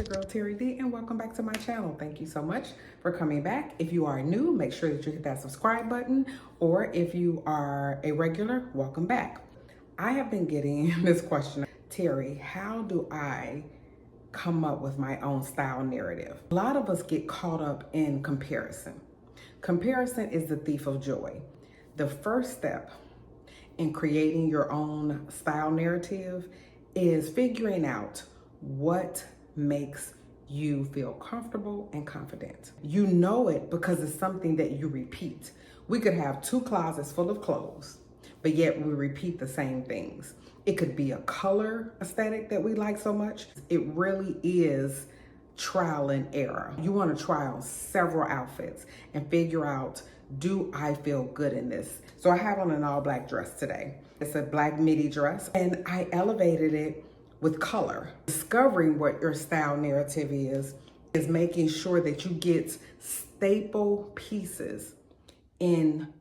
girl Terry D, and welcome back to my channel. Thank you so much for coming back. If you are new, make sure that you hit that subscribe button, or if you are a regular, welcome back. I have been getting this question, Terry, how do I come up with my own style narrative? A lot of us get caught up in comparison. Comparison is the thief of joy. The first step in creating your own style narrative is figuring out what makes you feel comfortable and confident. You know it because it's something that you repeat. We could have 2 closets full of clothes, but yet we repeat the same things. It could be a color aesthetic that we like so much. It really is trial and error. You want to try on several outfits and figure out, do I feel good in this? So I have on an all black dress today. It's a black midi dress, and I elevated it with color. Discovering what your style narrative is making sure that you get staple pieces in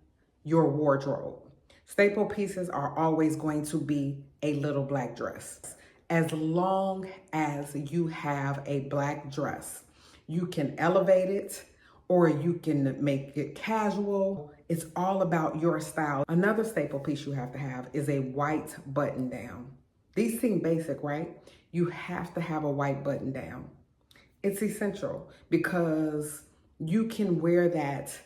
your wardrobe. Staple pieces are always going to be a little black dress. As long as you have a black dress, you can elevate it or you can make it casual. It's all about your style. Another staple piece you have to have is a white button down. These seem basic, right? You have to have a white button down. It's essential because you can wear that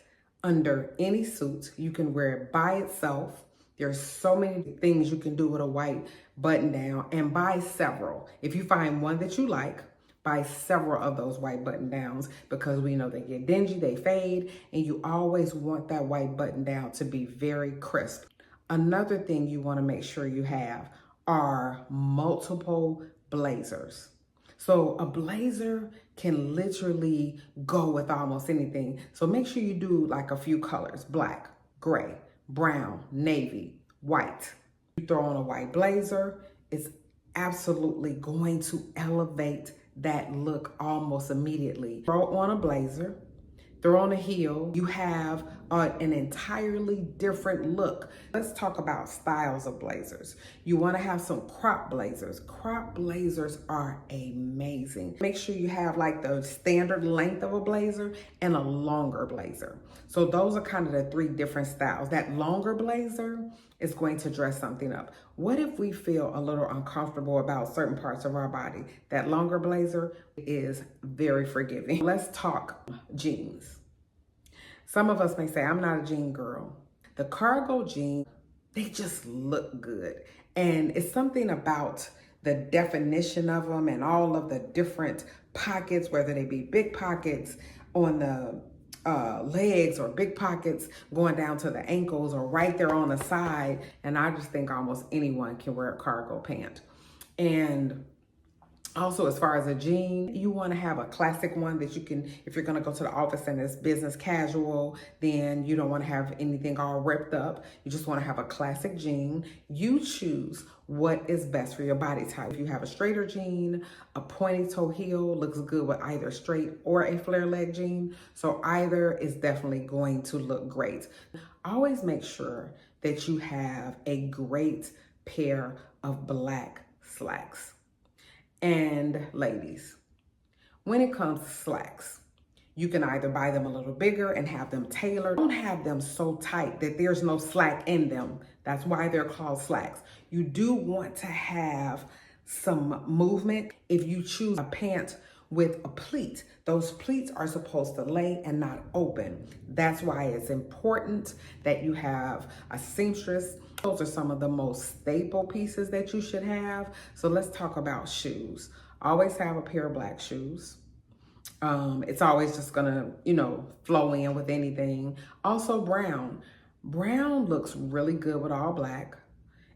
under any suit. You can wear it by itself. There's so many things you can do with a white button down, and buy several. If you find one that you like, buy several of those white button downs, because we know they get dingy, they fade, and you always want that white button down to be very crisp. Another thing you want to make sure you have are multiple blazers. So a blazer can literally go with almost anything. So make sure you do like a few colors: black, gray, brown, navy, white. You throw on a white blazer, it's absolutely going to elevate that look almost immediately. Throw on a blazer, throw on a heel, you have an entirely different look. Let's talk about styles of blazers. You want to have some crop blazers. Crop blazers are amazing. Make sure you have like the standard length of a blazer and a longer blazer. So those are kind of the 3 different styles. That longer blazer is going to dress something up. What if we feel a little uncomfortable about certain parts of our body? That longer blazer is very forgiving. Let's talk jeans. Some of us may say, I'm not a jean girl. The cargo jeans, they just look good. And it's something about the definition of them and all of the different pockets, whether they be big pockets on the legs or big pockets going down to the ankles or right there on the side. And I just think almost anyone can wear a cargo pant. And also, as far as a jean, you want to have a classic one that you can, if you're going to go to the office and it's business casual, then you don't want to have anything all ripped up. You just want to have a classic jean. You choose what is best for your body type. If you have a straighter jean, a pointy toe heel looks good with either straight or a flare leg jean. So either is definitely going to look great. Always make sure that you have a great pair of black slacks. And ladies, when it comes to slacks, you can either buy them a little bigger and have them tailored. Don't have them so tight that there's no slack in them. That's why they're called slacks. You do want to have some movement. If you choose a pant with a pleat, those pleats are supposed to lay and not open. That's why it's important that you have a seamstress. Those are some of the most staple pieces that you should have. So let's talk about shoes. Always have a pair of black shoes. It's always just gonna, flow in with anything. Also brown. Brown looks really good with all black.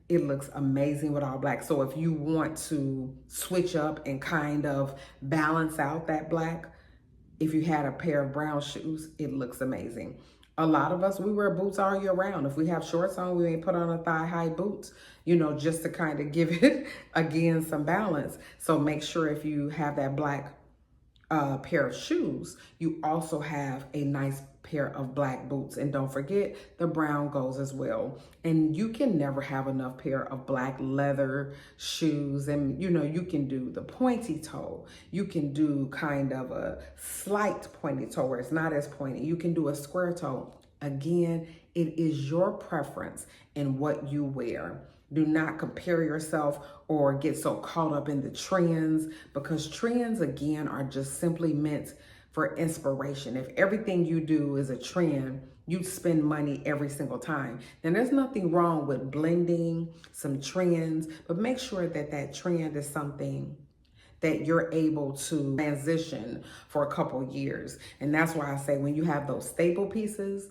It looks amazing with all black. So if you want to switch up and kind of balance out that black, if you had a pair of brown shoes, it looks amazing. A lot of us, we wear boots all year round. If we have shorts on, we may put on a thigh-high boots, just to kind of give it, again, some balance. So make sure if you have that black pair of shoes, you also have a nice pair of black boots. And don't forget, the brown goes as well. And you can never have enough pair of black leather shoes. And you know, you can do the pointy toe. You can do kind of a slight pointy toe where it's not as pointy. You can do a square toe. Again, it is your preference in what you wear. Do not compare yourself or get so caught up in the trends, because trends, again, are just simply meant for inspiration. If everything you do is a trend, you spend money every single time. Then there's nothing wrong with blending some trends, but make sure that that trend is something that you're able to transition for a couple years. And that's why I say when you have those staple pieces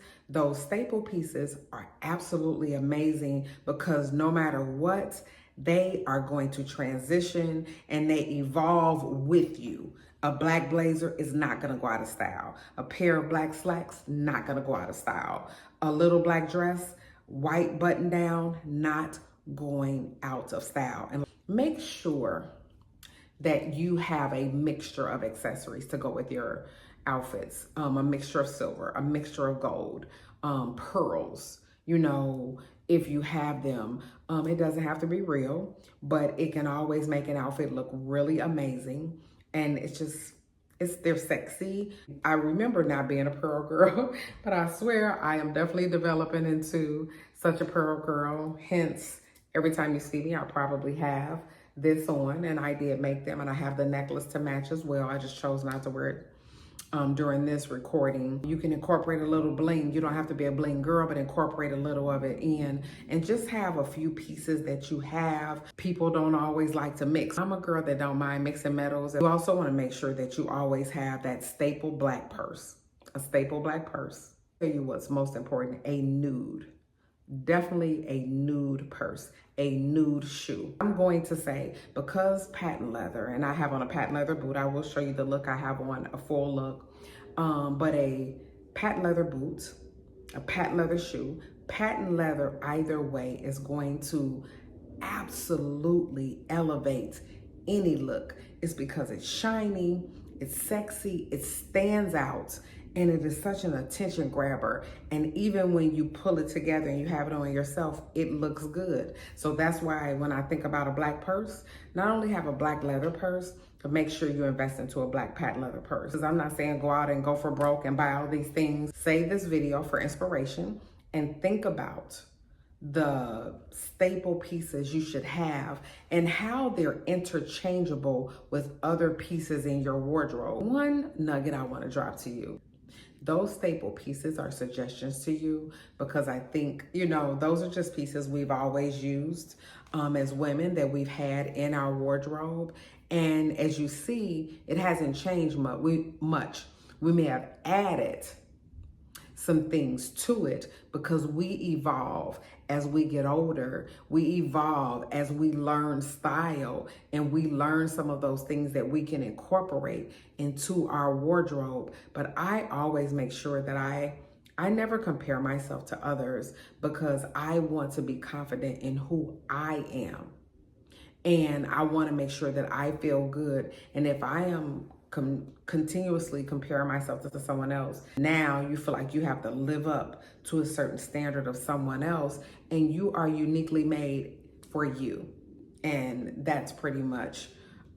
are absolutely amazing, because no matter what, they are going to transition and they evolve with you. A black blazer is not gonna go out of style. A pair of black slacks, not gonna go out of style. A little black dress, white button down, not going out of style. And make sure that you have a mixture of accessories to go with your outfits. A mixture of silver, a mixture of gold, pearls, you know, if you have them. It doesn't have to be real, but it can always make an outfit look really amazing. And they're sexy. I remember not being a pearl girl, but I swear I am definitely developing into such a pearl girl. Hence, every time you see me, I probably have this on, and I did make them, and I have the necklace to match as well. I just chose not to wear it during this recording. You can incorporate a little bling. You don't have to be a bling girl, but incorporate a little of it in, and just have a few pieces that you have. People don't always like to mix. I'm a girl that don't mind mixing metals. You also want to make sure that you always have that staple black purse, a staple black purse. I'll tell you what's most important, a nude. Definitely a nude purse, a nude shoe. I'm going to say, because patent leather, and I have on a patent leather boot, I will show you the look I have on, a full look, but a patent leather boot, a patent leather shoe, patent leather either way is going to absolutely elevate any look. It's because it's shiny, it's sexy, it stands out, and it is such an attention grabber. And even when you pull it together and you have it on yourself, it looks good. So that's why when I think about a black purse, not only have a black leather purse, but make sure you invest into a black patent leather purse. Because I'm not saying go out and go for broke and buy all these things. Save this video for inspiration and think about the staple pieces you should have and how they're interchangeable with other pieces in your wardrobe. One nugget I want to drop to you. Those staple pieces are suggestions to you, because I think, you know, those are just pieces we've always used as women, that we've had in our wardrobe. And as you see, it hasn't changed much. We may have added some things to it because we evolve as we get older. We evolve as we learn style, and we learn some of those things that we can incorporate into our wardrobe. But I always make sure that I never compare myself to others, because I want to be confident in who I am. And I want to make sure that I feel good. And if I am continuously comparing myself to someone else, now you feel like you have to live up to a certain standard of someone else, and you are uniquely made for you. And that's pretty much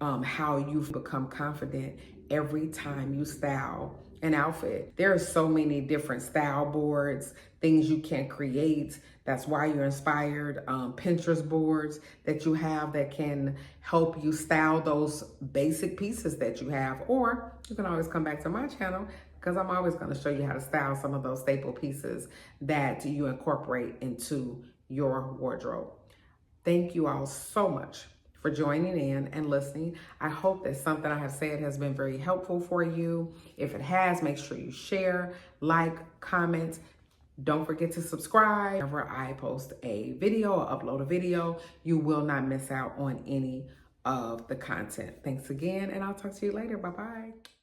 how you become confident every time you style an outfit. There are so many different style boards, things you can create. That's why you're inspired. Pinterest boards that you have that can help you style those basic pieces that you have. Or you can always come back to my channel, because I'm always going to show you how to style some of those staple pieces that you incorporate into your wardrobe. Thank you all so much for joining in and listening. I hope that something I have said has been very helpful for you. If it has, make sure you share, like, comment. Don't forget to subscribe. Whenever I post a video or upload a video, you will not miss out on any of the content. Thanks again, and I'll talk to you later. Bye-bye.